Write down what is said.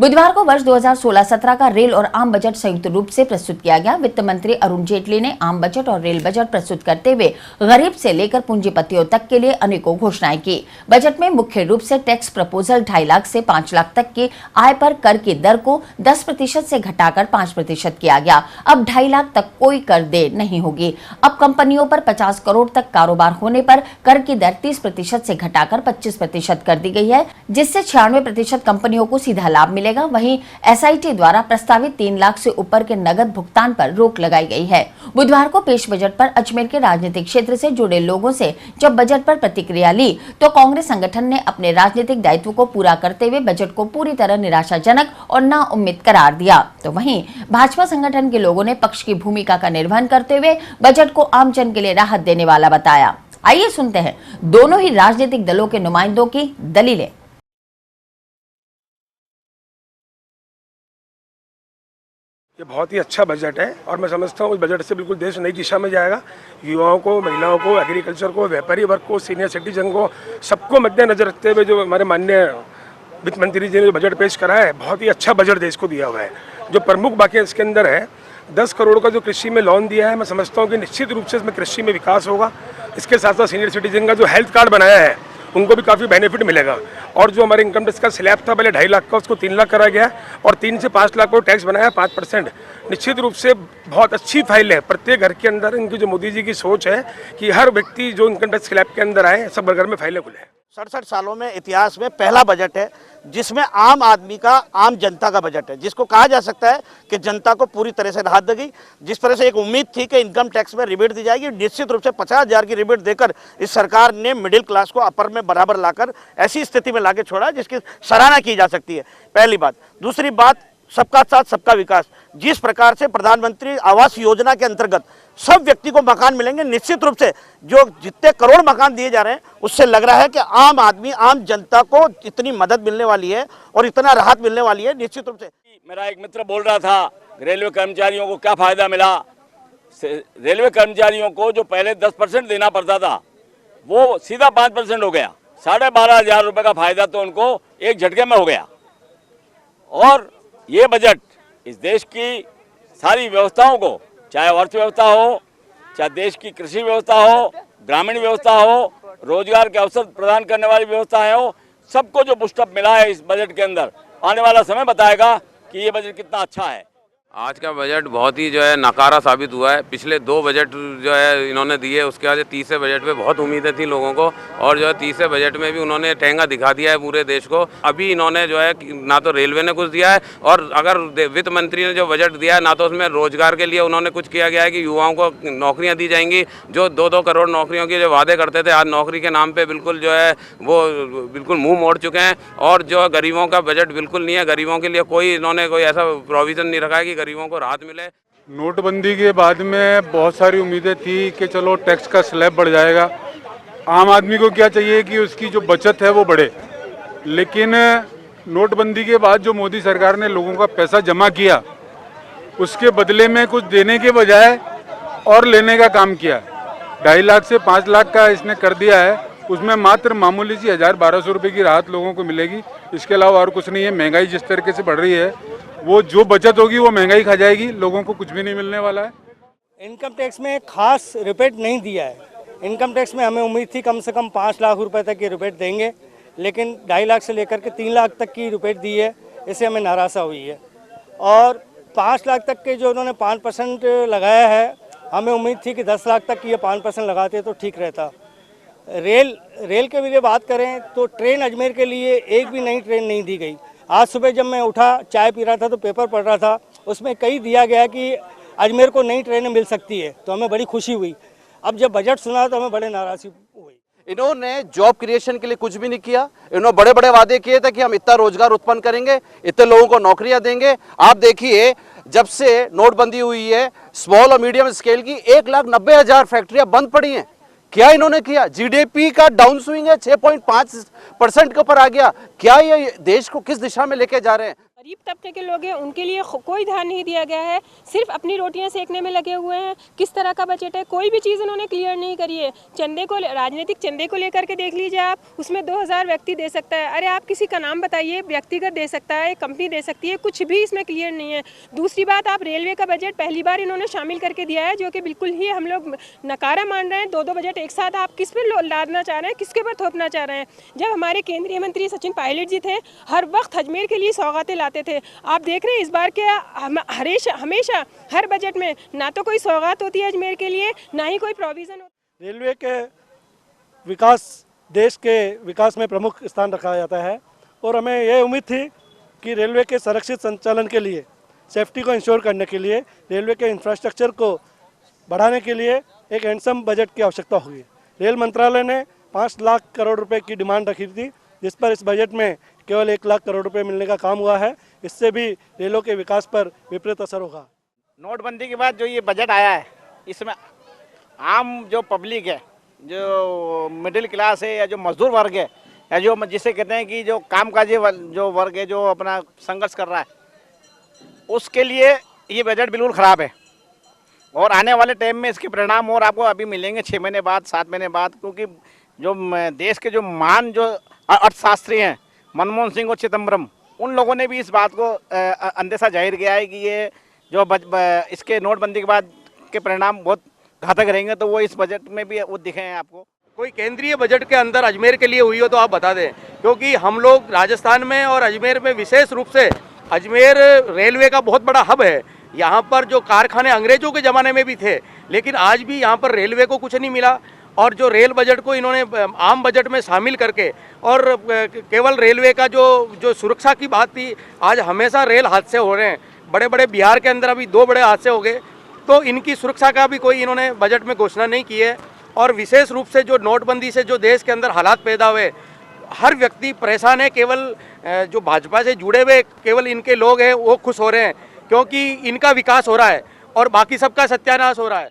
बुधवार को वर्ष 2016-17 का रेल और आम बजट संयुक्त रूप से प्रस्तुत किया गया। वित्त मंत्री अरुण जेटली ने आम बजट और रेल बजट प्रस्तुत करते हुए गरीब से लेकर पूंजीपतियों तक के लिए अनेकों घोषणाएं की। बजट में मुख्य रूप से टैक्स प्रपोजल 2.5 लाख से 5 लाख तक की आय पर कर की दर को 10% से घटाकर 5% किया गया। अब 2.5 लाख तक कोई कर देर नहीं होगी। अब कंपनियों पर 50 करोड़ तक कारोबार होने पर कर की दर 30% से घटाकर 25% कर दी गई है, जिससे 96% कंपनियों को सीधा लाभ मिलेगा। वहीं एसआईटी द्वारा प्रस्तावित 3 लाख से ऊपर के नगद भुगतान पर रोक लगाई गई है। बुधवार को पेश बजट पर अजमेर के राजनीतिक क्षेत्र से जुड़े लोगों से जब बजट पर प्रतिक्रिया ली तो कांग्रेस संगठन ने अपने राजनीतिक दायित्व को पूरा करते हुए बजट को पूरी तरह निराशाजनक और नाउम्मीद करार दिया। तो वहीं भाजपा संगठन के लोगों ने पक्ष की भूमिका का निर्वहन करते हुए बजट को आम जन के लिए राहत देने वाला बताया। आइए सुनते हैं दोनों ही राजनीतिक दलों के नुमाइंदों की दलीलें। ये बहुत ही अच्छा बजट है और मैं समझता हूँ इस बजट से बिल्कुल देश नई दिशा में जाएगा। युवाओं को, महिलाओं को, एग्रीकल्चर को, व्यापारी वर्ग को, सीनियर सिटीजन को, सबको मद्देनजर रखते हुए जो हमारे माननीय वित्त मंत्री जी ने जो बजट पेश करा है, बहुत ही अच्छा बजट देश को दिया हुआ है। जो प्रमुख बातें इसके अंदर है, 10 करोड़ का जो कृषि में लोन दिया है, मैं समझता हूँ कि निश्चित रूप से इसमें कृषि में विकास होगा। इसके साथ साथ सीनियर सिटीजन का जो हेल्थ कार्ड बनाया है उनको भी काफ़ी बेनिफिट मिलेगा। और जो हमारे इनकम टैक्स का स्लैब था पहले 2.5 लाख का, उसको 3 लाख करा गया और 3 से 5 लाख को टैक्स बनाया 5%। निश्चित रूप से बहुत अच्छी फाइल है। प्रत्येक घर के अंदर इनकी जो मोदी जी की सोच है कि हर व्यक्ति जो इनकम टैक्स स्लैब के अंदर आए, सब घर में फाइलें खुले। 67 सालों में इतिहास में पहला बजट है जिसमें आम आदमी का, आम जनता का बजट है, जिसको कहा जा सकता है कि जनता को पूरी तरह से राहत देगी। जिस तरह से एक उम्मीद थी कि इनकम टैक्स में रिबेट दी जाएगी, निश्चित रूप से 50,000 की रिबेट देकर इस सरकार ने मिडिल क्लास को अपर में बराबर लाकर ऐसी स्थिति में लाके छोड़ा जिसकी सराहना की जा सकती है। पहली बात। दूसरी बात, सबका साथ सबका विकास। जिस प्रकार से प्रधानमंत्री आवास योजना के अंतर्गत सब व्यक्ति को मकान मिलेंगे, निश्चित रूप से जो जितने करोड़ मकान दिए जा रहे हैं उससे लग रहा है कि आम आदमी, आम जनता को इतनी मदद मिलने वाली है और इतना राहत मिलने वाली है। निश्चित रूप से मेरा एक मित्र बोल रहा था रेलवे कर्मचारियों को क्या फायदा मिला। रेलवे कर्मचारियों को जो पहले 10% देना पड़ता था वो सीधा 5% हो गया। 12,500 रुपये का फायदा तो उनको एक झटके में हो गया। और ये बजट इस देश की सारी व्यवस्थाओं को, चाहे अर्थव्यवस्था हो, चाहे देश की कृषि व्यवस्था हो, ग्रामीण व्यवस्था हो, रोजगार के अवसर प्रदान करने वाली व्यवस्था हो, सबको जो बूस्टअप मिला है इस बजट के अंदर, आने वाला समय बताएगा कि ये बजट कितना अच्छा है। आज का बजट बहुत ही जो है नकारा साबित हुआ है। पिछले 2 बजट जो है इन्होंने दिए, उसके बाद तीसरे बजट पे बहुत उम्मीदें थी लोगों को और जो है तीसरे बजट में भी उन्होंने ठेंगा दिखा दिया है पूरे देश को। अभी इन्होंने जो है ना तो रेलवे ने कुछ दिया है और अगर वित्त मंत्री ने जो बजट दिया है ना तो उसमें रोजगार के लिए उन्होंने कुछ किया गया है कि युवाओं को नौकरियाँ दी जाएंगी। जो 2-2 करोड़ नौकरियों के जो वादे करते थे, आज नौकरी के नाम पर बिल्कुल जो है वो बिल्कुल मुँह मोड़ चुके हैं। और जो गरीबों का बजट बिल्कुल नहीं है, गरीबों के लिए कोई इन्होंने कोई ऐसा प्रोविज़न नहीं रखा है कि गरीबों को राहत मिले। नोटबंदी के बाद में बहुत सारी उम्मीदें थी कि चलो टैक्स का स्लैब बढ़ जाएगा, आम आदमी को क्या चाहिए कि उसकी जो बचत है वो बढ़े। लेकिन नोटबंदी के बाद जो मोदी सरकार ने लोगों का पैसा जमा किया, उसके बदले में कुछ देने के बजाय और लेने का काम किया। 2.5 लाख से 5 लाख का इसने कर दिया है, उसमें मात्र मामूली सी 1,000-1,200 रुपये की राहत लोगों को मिलेगी। इसके अलावा और कुछ नहीं है। महंगाई जिस तरीके से बढ़ रही है, वो जो बचत होगी वो महंगाई खा जाएगी, लोगों को कुछ भी नहीं मिलने वाला है। इनकम टैक्स में खास रिबेट नहीं दिया है। इनकम टैक्स में हमें उम्मीद थी कम से कम 5 लाख रुपए तक की रिबेट देंगे, लेकिन 2.5 लाख से लेकर के 3 लाख तक की रिबेट दी है, इससे हमें नाराज़ा हुई है। और 5 लाख तक के जो उन्होंने 5% लगाया है, हमें उम्मीद थी कि 10 लाख तक की ये 5% लगाते तो ठीक रहता। रेल के लिए बात करें तो ट्रेन अजमेर के लिए एक भी नई ट्रेन नहीं दी गई। आज सुबह जब मैं उठा, चाय पी रहा था तो पेपर पढ़ रहा था, उसमें कहीं दिया गया कि अजमेर को नई ट्रेनें मिल सकती है, तो हमें बड़ी खुशी हुई। अब जब बजट सुना तो हमें बड़े नाराज़गी हुई। इन्होंने जॉब क्रिएशन के लिए कुछ भी नहीं किया। इन्होंने बड़े बड़े वादे किए थे कि हम इतना रोजगार उत्पन्न करेंगे, इतने लोगों को नौकरियां देंगे। आप देखिए, जब से नोटबंदी हुई है, स्मॉल और मीडियम स्केल की 1,90,000 फैक्ट्रियां बंद पड़ी हैं। क्या इन्होंने किया? जीडीपी का डाउन स्विंग है, 6.5% के ऊपर आ गया। क्या ये देश को किस दिशा में लेके जा रहे हैं? गरीब तबके के लोग हैं उनके लिए कोई ध्यान नहीं दिया गया है, सिर्फ अपनी रोटियां सेकने में लगे हुए हैं। किस तरह का बजट है, कोई भी चीज़ उन्होंने क्लियर नहीं करी है। चंदे को, राजनीतिक चंदे को लेकर के देख लीजिए आप, उसमें 2000 व्यक्ति दे सकता है। अरे आप किसी का नाम बताइए, व्यक्तिगत दे सकता है, कंपनी दे सकती है, कुछ भी इसमें क्लियर नहीं है। दूसरी बात, आप रेलवे का बजट पहली बार इन्होंने शामिल करके दिया है, जो कि बिल्कुल ही हम लोग नकारा मान रहे हैं। दो बजट एक साथ आप किस पर लादना चाह रहे हैं, किसके ऊपर थोपना चाह रहे हैं। जब हमारे केंद्रीय मंत्री सचिन पायलट जी थे, हर वक्त अजमेर के लिए सौगातें लाते थे। आप देख रहे हैं इस बार के हमेशा हर बजट में ना तो कोई सौगात होती है अजमेर के लिए, ना ही कोई प्रोविजन होता है। रेलवे के विकास, देश के विकास में प्रमुख स्थान रखा जाता है और हमें यह उम्मीद थी कि रेलवे के सुरक्षित संचालन के लिए, सेफ्टी को इंश्योर करने के लिए, रेलवे के इंफ्रास्ट्रक्चर को बढ़ाने के लिए एक हैंडसम बजट की आवश्यकता होगी। रेल मंत्रालय ने 5 लाख करोड़ रुपए की डिमांड रखी थी, जिस पर इस बजट में केवल 1 लाख करोड़ रुपए मिलने का काम हुआ है। इससे भी रेलों के विकास पर विपरीत असर होगा। नोटबंदी के बाद जो ये बजट आया है, इसमें आम जो पब्लिक है, जो मिडिल क्लास है या जो मजदूर वर्ग है, या जो जिसे कहते हैं कि जो कामकाजी जो वर्ग है, जो अपना संघर्ष कर रहा है, उसके लिए ये बजट बिल्कुल ख़राब है। और आने वाले टाइम में इसके परिणाम और आपको अभी मिलेंगे 6 महीने बाद, 7 महीने बाद, क्योंकि जो देश के जो महान जो अर्थशास्त्री हैं, मनमोहन सिंह और चिदम्बरम, उन लोगों ने भी इस बात को अंदेशा जाहिर किया है कि ये जो इसके नोटबंदी के बाद के परिणाम बहुत घातक रहेंगे। तो वो इस बजट में भी वो दिखे हैं आपको। कोई केंद्रीय बजट के अंदर अजमेर के लिए हुई हो तो आप बता दें, क्योंकि हम लोग राजस्थान में और अजमेर में विशेष रूप से, अजमेर रेलवे का बहुत बड़ा हब है। यहाँ पर जो कारखाने अंग्रेजों के ज़माने में भी थे, लेकिन आज भी यहाँ पर रेलवे को कुछ नहीं मिला। और जो रेल बजट को इन्होंने आम बजट में शामिल करके, और केवल रेलवे का जो सुरक्षा की बात थी, आज हमेशा रेल हादसे हो रहे हैं। बड़े बड़े बिहार के अंदर अभी 2 बड़े हादसे हो गए, तो इनकी सुरक्षा का भी कोई इन्होंने बजट में घोषणा नहीं की है। और विशेष रूप से जो नोटबंदी से जो देश के अंदर हालात पैदा हुए, हर व्यक्ति परेशान है। केवल जो भाजपा से जुड़े हुए केवल इनके लोग हैं वो खुश हो रहे हैं, क्योंकि इनका विकास हो रहा है और बाकी सबका सत्यानाश हो रहा है।